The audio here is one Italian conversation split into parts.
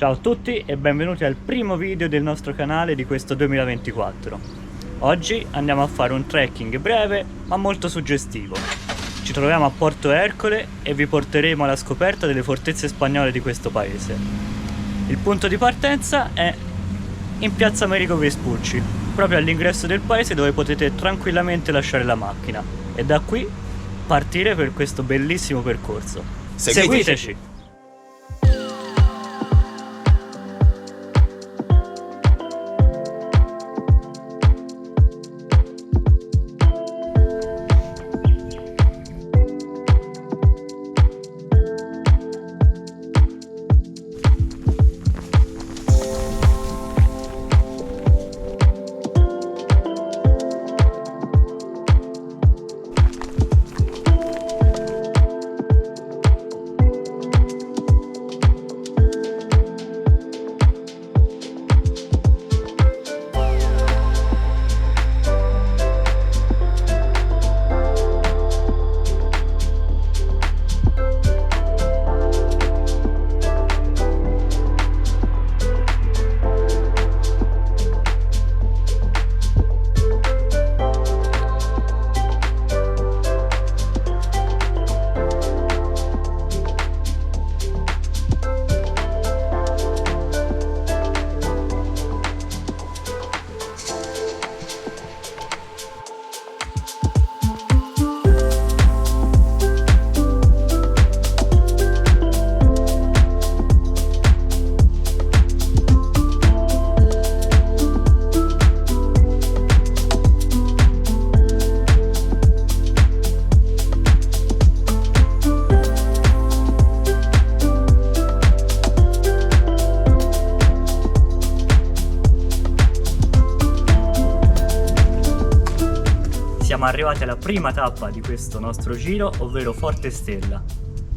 Ciao a tutti e benvenuti al primo video del nostro canale di questo 2024. Oggi andiamo a fare un trekking breve ma molto suggestivo. Ci troviamo a Porto Ercole e vi porteremo alla scoperta delle fortezze spagnole di questo paese. Il punto di partenza è in piazza Amerigo Vespucci, proprio all'ingresso del paese dove potete tranquillamente lasciare la macchina e da qui partire per questo bellissimo percorso. Seguiteci! Siamo arrivati alla prima tappa di questo nostro giro, ovvero Forte Stella,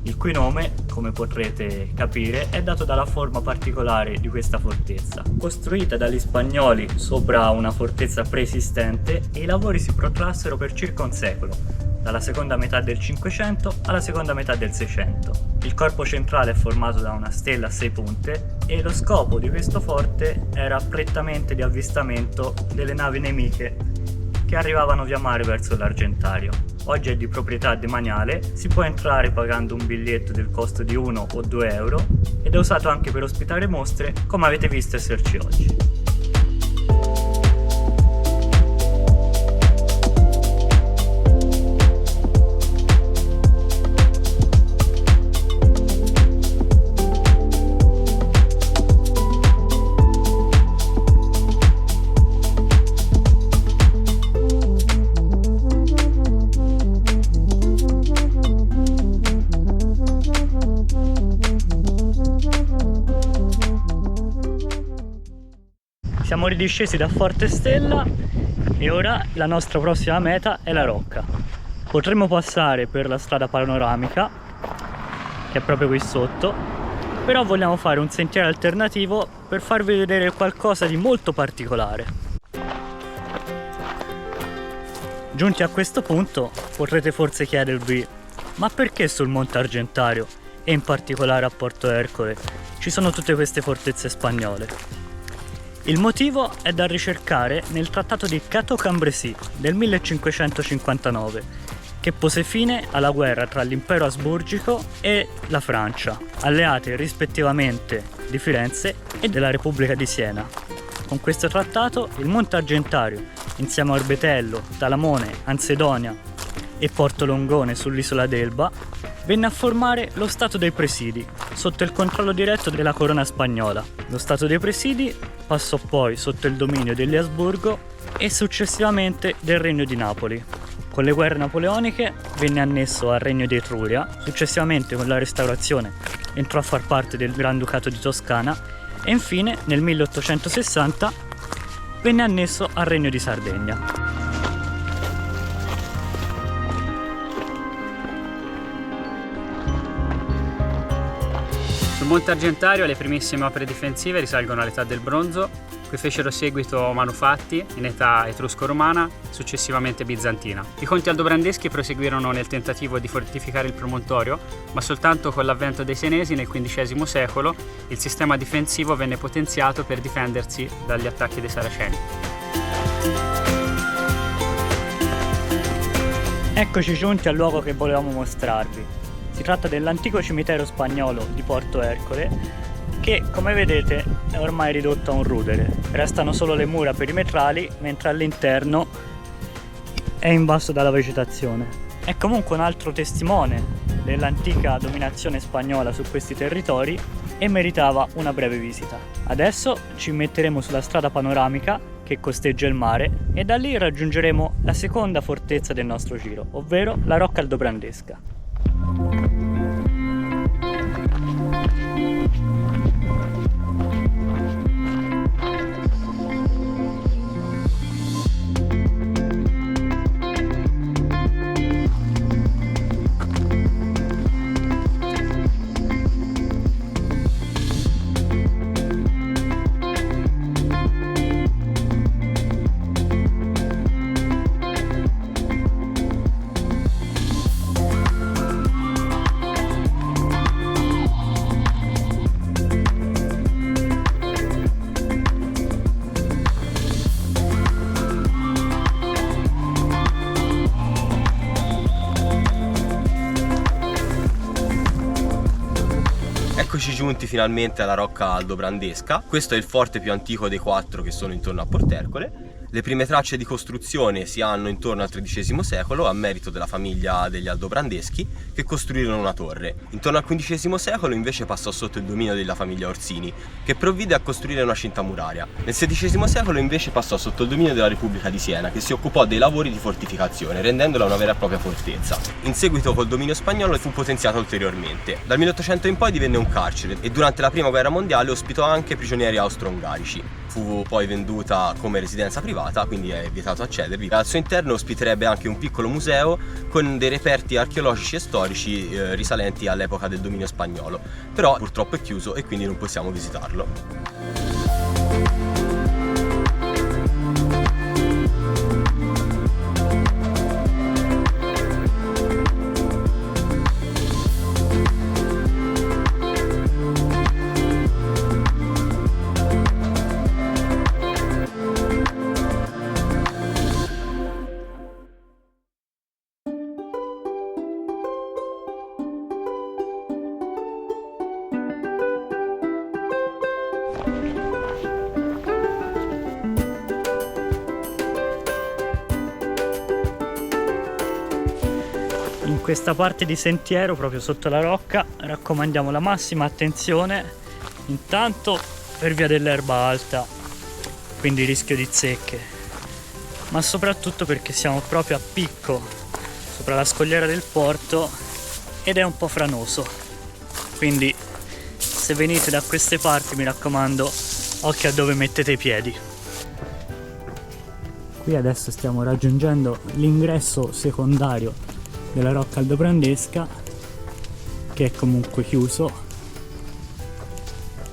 il cui nome, come potrete capire, è dato dalla forma particolare di questa fortezza. Costruita dagli spagnoli sopra una fortezza preesistente, e i lavori si protrassero per circa un secolo, dalla seconda metà del 500 alla seconda metà del 600. Il corpo centrale è formato da una stella a 6 punte e lo scopo di questo forte era prettamente di avvistamento delle navi nemiche che arrivavano via mare verso l'Argentario. Oggi è di proprietà demaniale, si può entrare pagando un biglietto del costo di 1 o 2 euro ed è usato anche per ospitare mostre, come avete visto esserci oggi. Siamo ridiscesi da Forte Stella e ora la nostra prossima meta è la Rocca. Potremmo passare per la strada panoramica, che è proprio qui sotto, però vogliamo fare un sentiero alternativo per farvi vedere qualcosa di molto particolare. Giunti a questo punto potrete forse chiedervi: ma perché sul Monte Argentario e in particolare a Porto Ercole ci sono tutte queste fortezze spagnole? Il motivo è da ricercare nel trattato di Cateau Cambrésis del 1559, che pose fine alla guerra tra l'impero asburgico e la Francia, alleate rispettivamente di Firenze e della Repubblica di Siena. Con questo trattato il Monte Argentario, insieme a Orbetello, Talamone, Ansedonia e Porto Longone sull'isola d'Elba, venne a formare lo Stato dei Presidi, sotto il controllo diretto della corona spagnola. Lo Stato dei Presidi passò poi sotto il dominio degli Asburgo e successivamente del Regno di Napoli. Con le guerre napoleoniche venne annesso al Regno di Etruria, successivamente con la Restaurazione entrò a far parte del Granducato di Toscana e infine nel 1860 venne annesso al Regno di Sardegna. Sul Sul Monte Argentario le primissime opere difensive risalgono all'età del bronzo, cui fecero seguito manufatti in età etrusco-romana, successivamente bizantina. I conti aldobrandeschi proseguirono nel tentativo di fortificare il promontorio, ma soltanto con l'avvento dei Senesi nel XV secolo il sistema difensivo venne potenziato per difendersi dagli attacchi dei Saraceni. Eccoci giunti al luogo che volevamo mostrarvi. Si tratta dell'antico cimitero spagnolo di Porto Ercole che, come vedete, è ormai ridotto a un rudere. Restano solo le mura perimetrali, mentre all'interno è invaso dalla vegetazione. È comunque un altro testimone dell'antica dominazione spagnola su questi territori e meritava una breve visita. Adesso ci metteremo sulla strada panoramica che costeggia il mare e da lì raggiungeremo la seconda fortezza del nostro giro, ovvero la Rocca Aldobrandesca. Eccoci giunti finalmente alla Rocca Aldobrandesca. Questo è il forte più antico dei 4 che sono intorno a Portercole. Le prime tracce di costruzione si hanno intorno al XIII secolo a merito della famiglia degli Aldobrandeschi che costruirono una torre. Intorno al XV secolo invece passò sotto il dominio della famiglia Orsini che provvide a costruire una cinta muraria. Nel XVI secolo invece passò sotto il dominio della Repubblica di Siena che si occupò dei lavori di fortificazione rendendola una vera e propria fortezza. In seguito col dominio spagnolo fu potenziata ulteriormente. Dal 1800 in poi divenne un carcere e durante la prima guerra mondiale ospitò anche prigionieri austro-ungarici. Fu poi venduta come residenza privata, quindi è vietato accedervi. Al suo interno ospiterebbe anche un piccolo museo con dei reperti archeologici e storici risalenti all'epoca del dominio spagnolo, però purtroppo è chiuso e quindi non possiamo visitarlo. In questa parte di sentiero, proprio sotto la rocca, raccomandiamo la massima attenzione, intanto per via dell'erba alta, quindi rischio di zecche, ma soprattutto perché siamo proprio a picco sopra la scogliera del porto ed è un po' franoso, quindi se venite da queste parti mi raccomando, occhio a dove mettete i piedi. Qui adesso stiamo raggiungendo l'ingresso secondario della Rocca Aldobrandesca, che è comunque chiuso,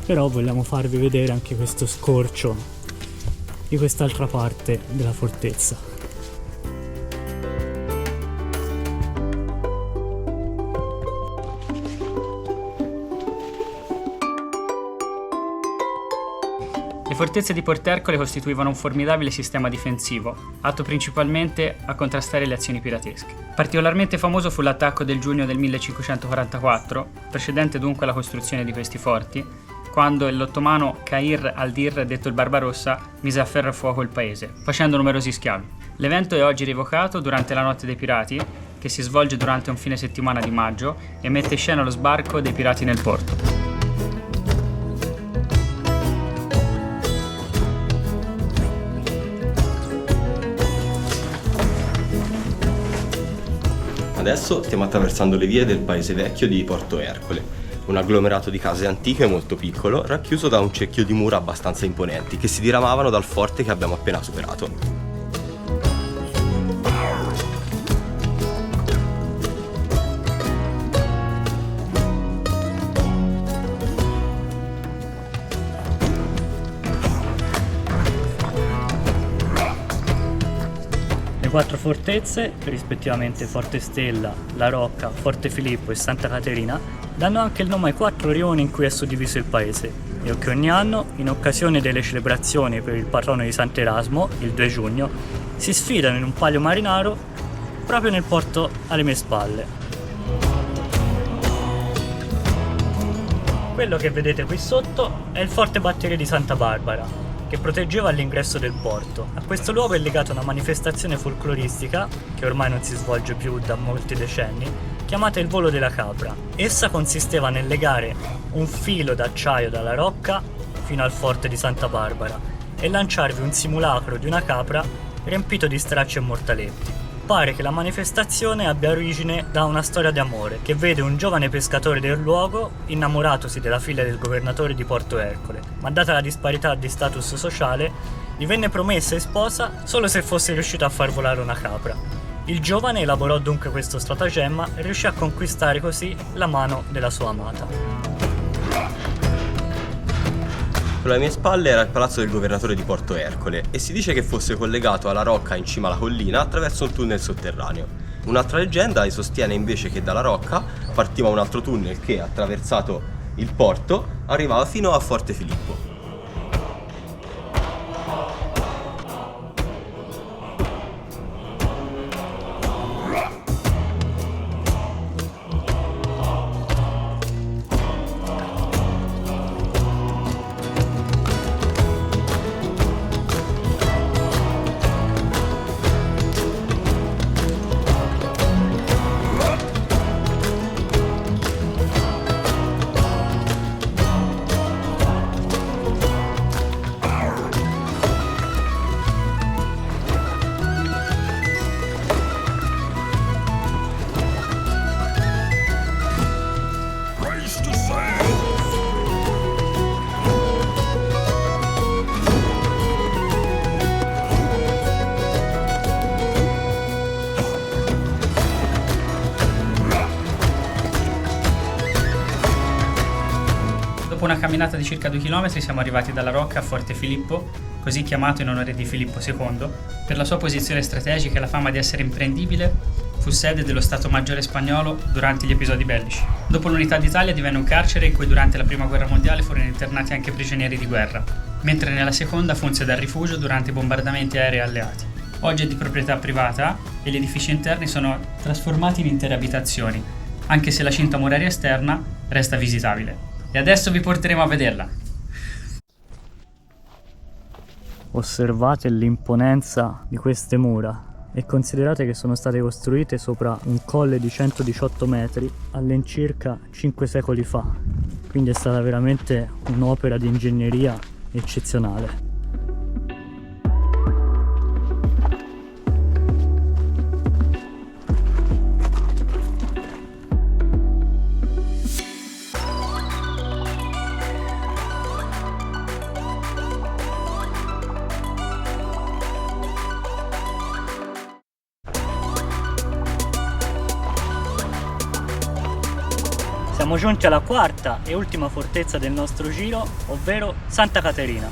però vogliamo farvi vedere anche questo scorcio di quest'altra parte della fortezza. Le fortezze di Portercole costituivano un formidabile sistema difensivo, atto principalmente a contrastare le azioni piratesche. Particolarmente famoso fu l'attacco del giugno del 1544, precedente dunque alla costruzione di questi forti, quando l'ottomano Khayr al-Dir, detto il Barbarossa, mise a ferro e fuoco il paese, facendo numerosi schiavi. L'evento è oggi rievocato durante la Notte dei Pirati, che si svolge durante un fine settimana di maggio e mette in scena lo sbarco dei pirati nel porto. Adesso stiamo attraversando le vie del paese vecchio di Porto Ercole, un agglomerato di case antiche molto piccolo, racchiuso da un cerchio di mura abbastanza imponenti che si diramavano dal forte che abbiamo appena superato. 4 fortezze, rispettivamente Forte Stella, La Rocca, Forte Filippo e Santa Caterina, danno anche il nome ai 4 rioni in cui è suddiviso il paese e che ogni anno, in occasione delle celebrazioni per il patrono di Sant'Erasmo, il 2 giugno, si sfidano in un palio marinaro proprio nel porto alle mie spalle. Quello che vedete qui sotto è il forte batteria di Santa Barbara, che proteggeva l'ingresso del porto. A questo luogo è legata una manifestazione folcloristica, che ormai non si svolge più da molti decenni, chiamata il volo della capra. Essa consisteva nel legare un filo d'acciaio dalla rocca fino al forte di Santa Barbara e lanciarvi un simulacro di una capra riempito di stracci e mortaletti. Pare che la manifestazione abbia origine da una storia d'amore che vede un giovane pescatore del luogo innamoratosi della figlia del governatore di Porto Ercole, ma data la disparità di status sociale gli venne promessa e sposa solo se fosse riuscito a far volare una capra. Il giovane elaborò dunque questo stratagemma e riuscì a conquistare così la mano della sua amata. Alle mie spalle era il palazzo del governatore di Porto Ercole e si dice che fosse collegato alla rocca in cima alla collina attraverso un tunnel sotterraneo. Un'altra leggenda sostiene invece che dalla rocca partiva un altro tunnel che, attraversato il porto, arrivava fino a Forte Filippo. Dopo una camminata di circa 2 km siamo arrivati dalla rocca a Forte Filippo, così chiamato in onore di Filippo II. Per la sua posizione strategica e la fama di essere imprendibile, fu sede dello Stato Maggiore spagnolo durante gli episodi bellici. Dopo l'Unità d'Italia divenne un carcere in cui durante la Prima Guerra Mondiale furono internati anche prigionieri di guerra, mentre nella Seconda funse da rifugio durante i bombardamenti aerei alleati. Oggi è di proprietà privata e gli edifici interni sono trasformati in intere abitazioni, anche se la cinta muraria esterna resta visitabile. E adesso vi porteremo a vederla. Osservate l'imponenza di queste mura e considerate che sono state costruite sopra un colle di 118 metri all'incirca 5 secoli fa, quindi è stata veramente un'opera di ingegneria eccezionale. Siamo giunti alla quarta e ultima fortezza del nostro giro, ovvero Santa Caterina,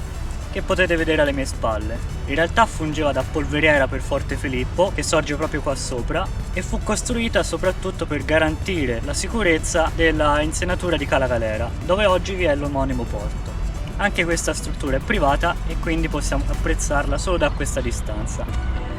che potete vedere alle mie spalle. In realtà fungeva da polveriera per Forte Filippo, che sorge proprio qua sopra, e fu costruita soprattutto per garantire la sicurezza della insenatura di Cala Galera, dove oggi vi è l'omonimo porto. Anche questa struttura è privata e quindi possiamo apprezzarla solo da questa distanza.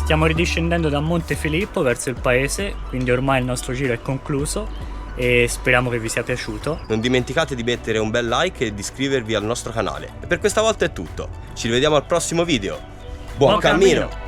Stiamo ridiscendendo da Monte Filippo verso il paese, quindi ormai il nostro giro è concluso e speriamo che vi sia piaciuto. Non dimenticate di mettere un bel like e di iscrivervi al nostro canale. E per questa volta è tutto. Ci rivediamo al prossimo video. Buon cammino!